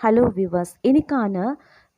Hello viewers, இன்னைக்கான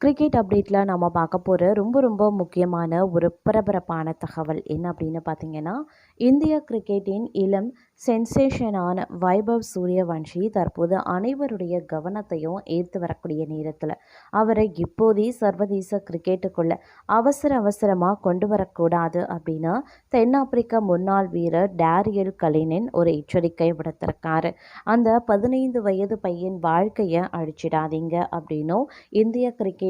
cricket அப்டேட்டில் நம்ம பார்க்க போகிற ரொம்ப ரொம்ப முக்கியமான ஒரு பரபரப்பான தகவல் என்ன அப்படின்னு பார்த்தீங்கன்னா, இந்திய கிரிக்கெட்டின் இளம் சென்சேஷனான வைபவ் சூரியவன்ஷி தற்போது அனைவருடைய கவனத்தையும் ஈர்த்து வரக்கூடிய நேரத்தில் அவரை இப்போதே சர்வதேச கிரிக்கெட்டுக்குள்ள அவசரமாக கொண்டு வரக்கூடாது அப்படின்னு தென்னாப்பிரிக்க முன்னாள் வீரர் டேரியல் கலினின் ஒரு எச்சரிக்கை விடுத்திருக்காரு. அந்த 15 வயது பையன் வாழ்க்கையை அழிச்சிடாதீங்க அப்படின்னும் இந்திய கிரிக்கெட்டை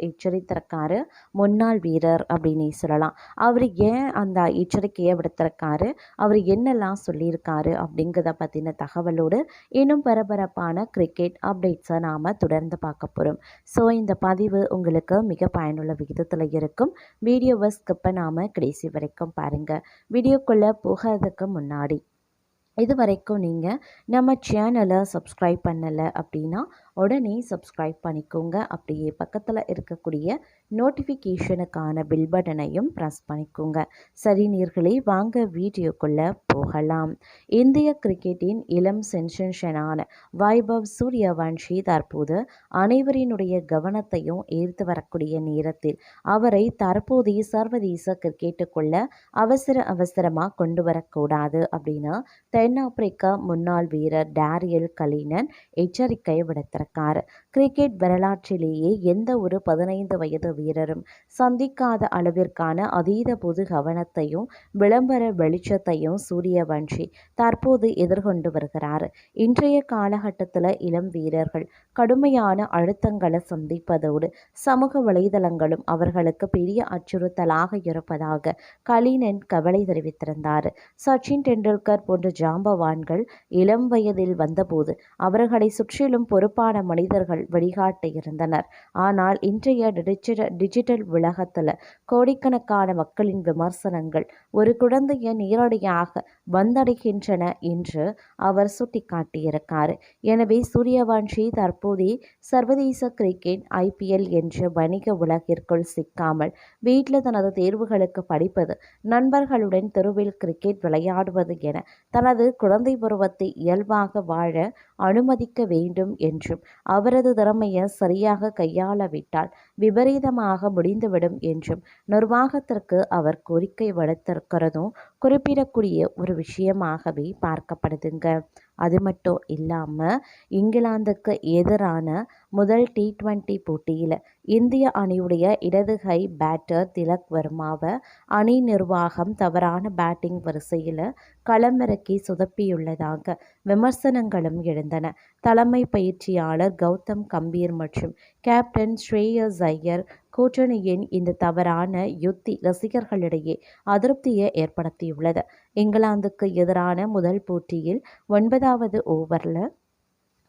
எச்சரித்திருக்காரு முன்னாள் வீரர் அப்படின்னே சொல்லலாம். அவர் ஏன் அந்த எச்சரிக்கையை விடுத்திருக்காரு, அவர் என்னெல்லாம் சொல்லியிருக்காரு அப்படிங்கிறத பற்றின தகவலோடு இன்னும் பரபரப்பான கிரிக்கெட் அப்டேட்ஸை நாம் தொடர்ந்து பார்க்க போகிறோம். ஸோ இந்த பதிவு உங்களுக்கு மிக பயனுள்ள விகிதத்தில் இருக்கும். வீடியோவை ஸ்கிப் பண்ணாமல் கடைசி வரைக்கும் பாருங்கள். வீடியோக்குள்ளே போகிறதுக்கு முன்னாடி இது வரைக்கும் நீங்கள் நம்ம சேனலை சப்ஸ்கிரைப் பண்ணலை அப்படின்னா உடனே சப்ஸ்கிரைப் பண்ணிக்கோங்க. அப்படியே பக்கத்தில் இருக்கக்கூடிய நோட்டிஃபிகேஷனுக்கான பில் பட்டனையும் ப்ரெஸ் பண்ணிக்கோங்க. சரி நேயர்களே, வாங்க வீடியோக்குள்ளே போகலாம். இந்திய கிரிக்கெட்டின் இளம் சென்சேஷனான வைபவ் சூரியவன்ஷி தற்போது அனைவரினுடைய கவனத்தையும் ஈர்த்து வரக்கூடிய நேரத்தில் அவரை தற்போதைய சர்வதேச கிரிக்கெட்டுக்குள்ள அவசரமாக கொண்டு வரக்கூடாது அப்படின்னு தென்னாப்பிரிக்க முன்னாள் வீரர் டேரியல் கலினன் எச்சரிக்கை விடுத்திருக்கார். கிரிக்கெட் வரலாற்றிலேயே எந்த ஒரு 15 வயது வீரரும் சந்திக்காத அளவிற்கான அதீத பொது கவனத்தையும் விளம்பர வெளிச்சத்தையும் சூரியவன்ஷி தற்போது எதிர்கொண்டு வருகிறார். இன்றைய காலகட்டத்தில் இளம் வீரர்கள் கடுமையான அழுத்தங்களை சந்திப்பதோடு சமூக வலைதளங்களும் அவர்களுக்கு பெரிய அச்சுறுத்தலாக இருப்பதாக கலினன் கவலை தெரிவித்திருந்தார். சச்சின் டெண்டுல்கர் போன்ற ஜாம்பவான்கள் இளம் வயதில் வந்தபோது அவர்களை சுற்றிலும் பொறுப்பான மனிதர்கள் வழிகாட்ட இருந்தனர். ஆனால் இன்றைய டிஜிட்டல் உலகத்தில் கோடிக்கணக்கான மக்களின் விமர்சனங்கள் ஒரு குழந்தையை நேரடியாக வந்தடைகின்றன என்று அவர் சுட்டிக்காட்டியிருக்கார். எனவே சூரியவன்ஷி தற்போதே சர்வதேச கிரிக்கெட் IPL என்ற வணிக உலகிற்குள் சிக்காமல் வீட்டில் தனது தேர்வுகளுக்கு படிப்பது, நண்பர்களுடன் தெருவில் கிரிக்கெட் விளையாடுவது என தனது குழந்தை பருவத்தை இயல்பாக வாழ அனுமதிக்க வேண்டும் என்றும் அவரது திறமையை சரியாக கையாளவிட்டால் விபரீதமாக முடிந்துவிடும் என்றும் நிர்வாகத்திற்கு அவர் கோரிக்கை விடுத்திருக்கிறதும் குறிப்பிடக்கூடிய ஒரு விஷயமாகவே பார்க்கப்படுதுங்க. அது மட்டும் இல்லாமல் இங்கிலாந்துக்கு எதிரான முதல் T20 போட்டியில் இந்திய அணியுடைய இடது கை பேட்டர் திலக் வர்மாவை அணி நிர்வாகம் தவறான பேட்டிங் வரிசையில் களமிறக்கி சொதப்பியுள்ளதாக விமர்சனங்களும் எழுந்தன. தலைமை பயிற்சியாளர் கௌதம் கம்பீர் மற்றும் கேப்டன் ஸ்ரேயஸ் ஐயர் கூட்டணியின் இந்த தவறான யுத்தி ரசிகர்களிடையே அதிருப்தியை ஏற்படுத்தியுள்ளது. இங்கிலாந்துக்கு எதிரான முதல் போட்டியில் 9வது ஓவரில்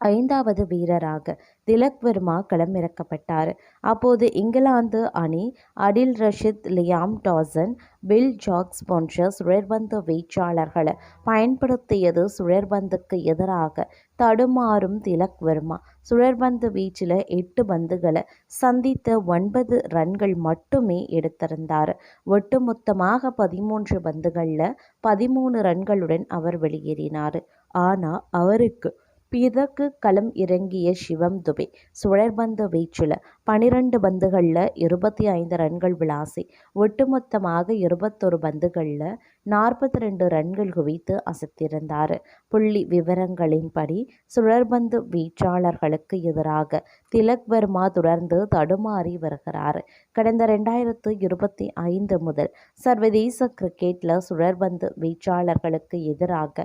5வது வீரராக திலக் வர்மா களமிறக்கப்பட்டார். அப்போது இங்கிலாந்து அணி Adil Rashid, Liam Dawson, Phil Jacks போன்ற சுழற்பந்து வீச்சாளர்களை பயன்படுத்தியது. சுழற்பந்துக்கு எதிராக தடுமாறும் திலக் வர்மா சுழற்பந்து வீச்சில் 8 பந்துகளை சந்தித்த 9 ரன்கள் மட்டுமே எடுத்திருந்தார். ஒட்டுமொத்தமாக 13 பந்துகளில் 13 ரன்களுடன் அவர் வெளியேறினார். ஆனால் அவருக்கு பிறகு களம் இறங்கிய சிவம் துபே சுழற்பந்து வீச்சில் 12 பந்துகளில் 25 ரன்கள் விளாசி ஒட்டுமொத்தமாக 21 பந்துகளில் 42 ரன்கள் குவித்து அசத்திருந்தார். புள்ளி விவரங்களின்படி சுழற்பந்து வீச்சாளர்களுக்கு எதிராக திலக் வர்மா தொடர்ந்து தடுமாறி வருகிறார். கடந்த 2025 முதல் சர்வதேச கிரிக்கெட்டில் சுழற்பந்து வீச்சாளர்களுக்கு எதிராக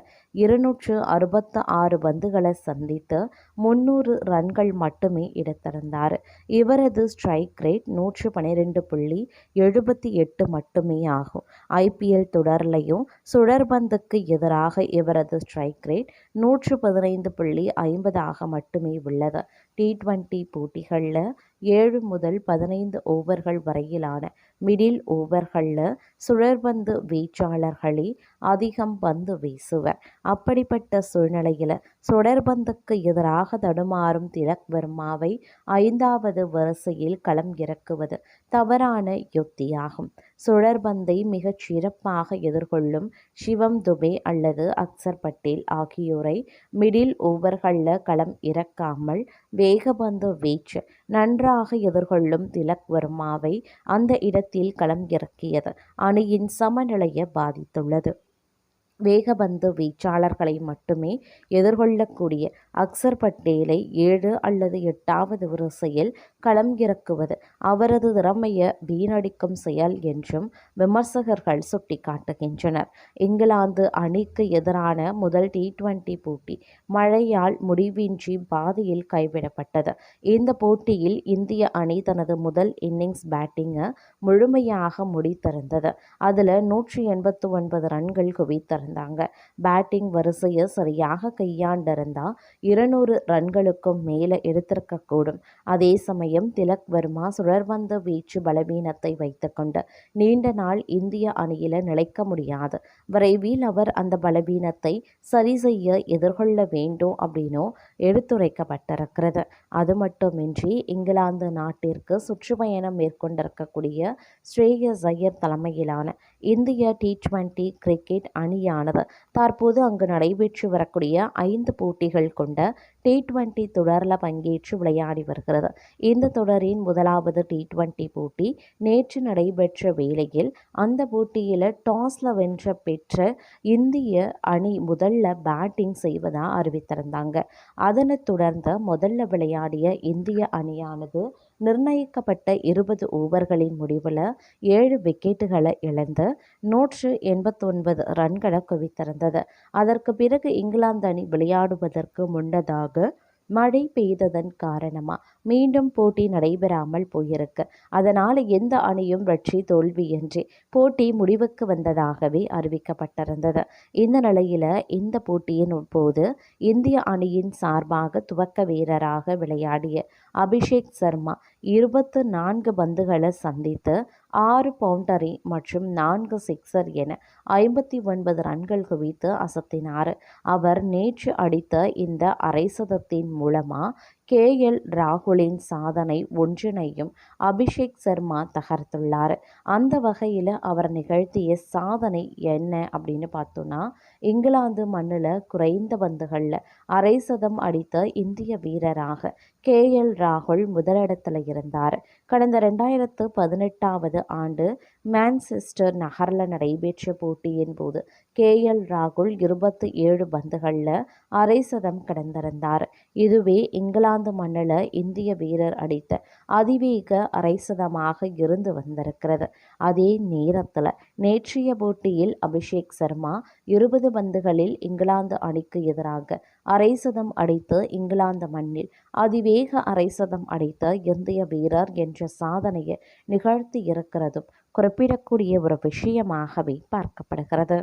266 பந்துகளை சந்தித்து 300 ரன்கள் மட்டுமே எடுத்திருந்தார். இவரது ஸ்ட்ரைக் ரேட் 112.78 மட்டுமே ஆகும். IPL தொடர்லையும் சுழற்பந்துக்கு எதிராக இவரது ஸ்ட்ரைக் ரேட் 115.50 மட்டுமே உள்ளது. T20 போட்டிகளில் 7 முதல் 15 ஓவர்கள் வரையிலான மிடில் ஓவர்களில் சுழற்பந்து வீச்சாளர்களே அதிகம் பந்து வீசுவர். அப்படிப்பட்ட சூழ்நிலையில் சுழற்பந்துக்கு எதிராக தடுமாறும் திலக் வர்மாவை 5வது வரிசையில் களம் இறக்குவது தவறான யுக்தியாகும். சுழற்பந்தை மிகச் சிறப்பாக எதிர்கொள்ளும் சிவம் துபே அல்லது அக்சர் பட்டேல் ஆகியோரை மிடில் ஓவர்களில் களம் இறக்காமல் வேகப்பந்து வீச்சு நன்றாக எதிர்கொள்ளும் திலக் வர்மாவை அந்த இடத்தில் களம் இறக்கியது அணியின் சமநிலையை பாதித்துள்ளது. வேகப்பந்து வீச்சாளர்களை மட்டுமே எதிர்கொள்ளக்கூடிய அக்சர் பட்டேலை 7 அல்லது 8வது வரிசையில் களம் இறக்குவது அவரது திறமையை வீணடிக்கும் செயல் என்றும் விமர்சகர்கள் சுட்டிக்காட்டுகின்றனர். இங்கிலாந்து அணிக்கு எதிரான முதல் T20 போட்டி மழையால் முடிவின்றி பாதியில் கைவிடப்பட்டது. இந்த போட்டியில் இந்திய அணி தனது முதல் இன்னிங்ஸ் பேட்டிங்கை முழுமையாக முடித்திருந்தது. அதில் 189 ரன்கள் குவித்திருந்தாங்க. பேட்டிங் வரிசையை சரியாக கையாண்டிருந்தா 200 ரன்களுக்கும் மேலே எடுத்திருக்கக்கூடும். அதே சமயம் திலக் வர்மா சுழற்பந்து வீச்சு பலவீனத்தை வைத்துக்கொண்டு நீண்ட நாள் இந்திய அணியில் நிலைக்க முடியாது. விரைவில் அவர் அந்த பலவீனத்தை சரி செய்ய எதிர்கொள்ள வேண்டும் அப்படின்னும் எடுத்துரைக்கப்பட்டிருக்கிறது. அது மட்டுமின்றி இங்கிலாந்து நாட்டிற்கு சுற்றுப்பயணம் மேற்கொண்டிருக்கக்கூடிய ஸ்ரேயஸ் ஐயர் தலைமையிலான இந்திய T20 கிரிக்கெட் அணியானது தற்போது அங்கு நடைபெற்று வரக்கூடிய 5 போட்டிகள் கொண்ட T20 தொடரில் பங்கேற்று விளையாடி வருகிறது. இந்த தொடரின் முதலாவது T20 போட்டி நேற்று நடைபெற்ற வேளையில் அந்த போட்டியில் டாஸில் வென்ற பெற்ற இந்திய அணி முதல்ல பேட்டிங் செய்வதாக அறிவித்திருந்தாங்க. அதனைத் தொடர்ந்து முதல்ல விளையாடிய இந்திய அணியானது நிர்ணயிக்கப்பட்ட 20 ஓவர்களின் முடிவில் 7 விக்கெட்டுகளை இழந்து 189 ரன்களை குவித்திருந்தது. அதற்கு பிறகு இங்கிலாந்து அணி விளையாடுவதற்கு முன்னதாக மழை பெய்ததன் காரணமாக மீண்டும் போட்டி நடைபெறாமல் போயிருக்கு. அதனால் எந்த அணியும் வெற்றி தோல்வியின்றி போட்டி முடிவுக்கு வந்ததாகவே அறிவிக்கப்பட்டிருந்தது. இந்த நிலையில் இந்த போட்டியின் போது இந்திய அணியின் சார்பாக துவக்க வீரராக விளையாடிய அபிஷேக் சர்மா 24 பந்துகளை சந்தித்து 6 பவுண்டரி மற்றும் 4 சிக்சர் என 59 ரன்கள் குவித்து அசத்தினார். அவர் நேற்று அடித்த இந்த அரை சதத்தின் மூலமாக KL ராகுலின் சாதனை ஒன்றினையும் அபிஷேக் சர்மா தகர்த்துள்ளார். அந்த வகையில் அவர் நிகழ்த்திய சாதனை என்ன அப்படின்னு பார்த்தோன்னா, இங்கிலாந்து மண்ணில் குறைந்த பந்துகளில் அரை சதம் அடித்த இந்திய வீரராக KL ராகுல் முதலிடத்தில் இருந்தார். கடந்த 2018வது ஆண்டு மான்செஸ்டர் நகரில் நடைபெற்ற போட்டியின் போது KL ராகுல் 27 பந்துகளில் அரை சதம் கடந்திருந்தார். இதுவே இங்கிலாந்து மண்ணில் இந்திய வீரர் அடித்த அதிவேக அரை சதமாக இருந்து வந்திருக்கிறது. அதே நேரத்தில் நேற்றைய போட்டியில் அபிஷேக் சர்மா 20 பந்துகளில் இங்கிலாந்து அணிக்கு எதிராக அரை சதம் அடித்து இங்கிலாந்து மண்ணில் அதிவேக அரை சதம் அடித்த இந்திய வீரர் என்ற சாதனையை நிகழ்த்தி இருக்கிறதும் குறிப்பிடக்கூடிய ஒரு விஷயமாகவே பார்க்கப்படுகிறது.